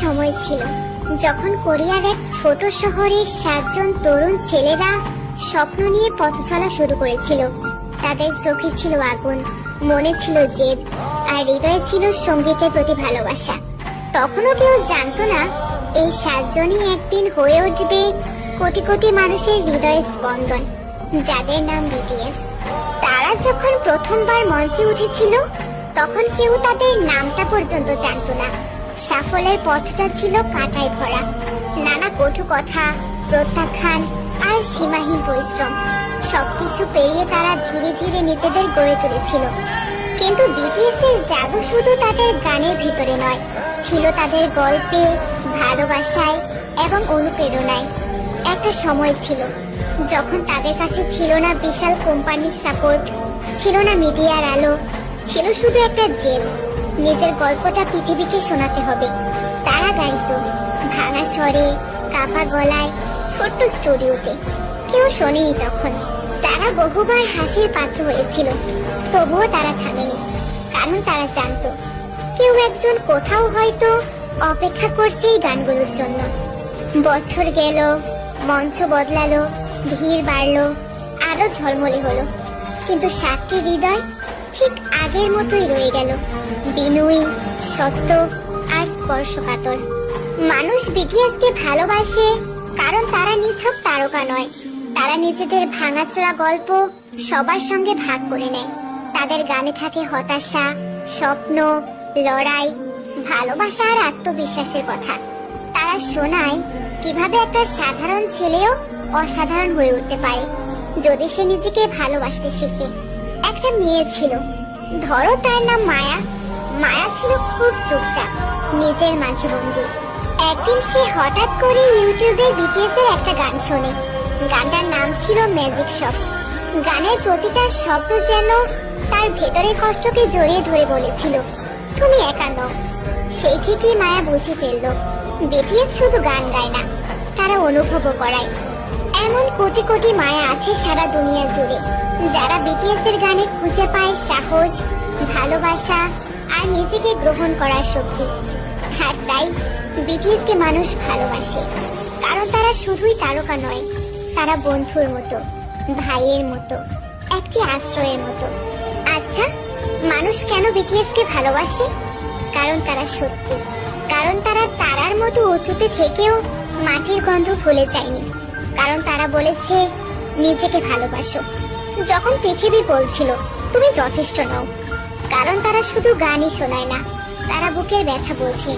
সময় ছিল যখন কোরিয়ার এক ছোট শহরের 7জন তরুণ ছেলেরা স্বপ্ন নিয়ে পথ চলা শুরু করেছিল। তাদের চোখে ছিল আগুন, মনে ছিল জেদ, আর হৃদয়ে ছিল সঙ্গীতের প্রতি ভালোবাসা। তখনও কেউ জানতো না এই 7জনই একদিন হয়ে উঠবে কোটি কোটি মানুষের হৃদয়ের স্পন্দন, যাদের নাম বিটিএস। তারা যখন প্রথমবার মঞ্চে উঠেছিল তখন কেউ তাদের নামটা পর্যন্ত জানতো না। সাফল্যের পথটা ছিল কাঁটায় ভরা, নানা কটু কথা, প্রত্যাখ্যান আর সীমাহীন পরিশ্রম। সবকিছু পেরিয়ে তারা ধীরে ধীরে নিজেদের গড়ে তুলেছিল। কিন্তু বিটিএস এর জাদু শুধু তাদের গানের ভিতরে নয়, ছিল তাদের গল্পে, ভালোবাসায় এবং অনুপ্রেরণায়। একটা সময় ছিল যখন তাদের কাছে ছিল না বিশাল কোম্পানির সাপোর্ট, ছিল না মিডিয়ার আলো, ছিল শুধু একটা জেদ, নিজের গল্পটা পৃথিবীকে শোনাতে হবে। তারা গাইতো ভাঙা স্বরে, কাপা গলায়, ছোট্ট স্টুডিওতে। কেউ শোনেনি তখন। তারা বহুবার হাসির পাত্র হয়েছিল, তবুও তারা থামেনি, কারণ তারা জানতো কেউ একজন কোথাও হয়তো অপেক্ষা করছে এই গানগুলোর জন্য। বছর গেল, মঞ্চ বদলালো, ভিড় বাড়লো, আরো ঝলমলে হলো, কিন্তু 7টি হৃদয় ঠিক আগের মতোই রয়ে গেল, বিনয়ী, সত্য আর স্পর্শকাতর। মানুষ বিটিএসকে ভালোবাসে কারণ তারা নিছক তারকা নয়, তারা নিজেদের ভাঙাচোরা গল্প সবার সঙ্গে ভাগ করে নেয়। তাদের গানে থাকে হতাশা, স্বপ্ন, লড়াই, ভালোবাসা আর আত্মবিশ্বাসের কথা। তারা শোনায় কিভাবে একটা সাধারণ ছেলেও অসাধারণ হয়ে উঠতে পারে যদি সে নিজেকে ভালোবাসতে শিখে। একটা মেয়ে ছিল, ধরো তার নাম মায়া। মায়া ছিল খুব চুপচাপ, নিজের মাঝে বন্দী। একদিন সে হঠাৎ করে ইউটিউবে বিটিএস এর একটা গান শোনে। গানটার নাম ছিল ম্যাজিক শপ। গানের প্রতিটা শব্দ যেন তার ভেতরের কষ্টকে জড়িয়ে ধরে বলেছিল, তুমি একা নও। সেই থেকেই মায়া বুঝে ফেলল, বিটিএস শুধু গান গায় না, তারা অনুভবও করায়। এমন কোটি কোটি মায়া আছে সারা দুনিয়া জুড়ে, যারা বিটিএস এর গানে খুঁজে পায় সাহস, ভালোবাসা আর নিজেকে গ্রহণ করার শক্তি। আর তাই বিটিএস কে মানুষ ভালোবাসে, কারণ তারা শুধুই তারকা নয়, তারা বন্ধুর মতো, ভাইয়ের মতো, একটি আশ্রয়ের মতো। আচ্ছা, মানুষ কেন বিটিএস কে ভালোবাসে? কারণ তারা সত্যি, কারণ তারা তারার মতো উঁচুতে থেকেও মাটির গন্ধ ভুলে যায়নি, কারণ তারা বলেছে নিজেকে ভালোবাসো যখন পৃথিবী বলছিল তুমি যথেষ্ট নও, কারণ তারা শুধু গানই শোনায় না, তারা বুকের ব্যথা বোঝে।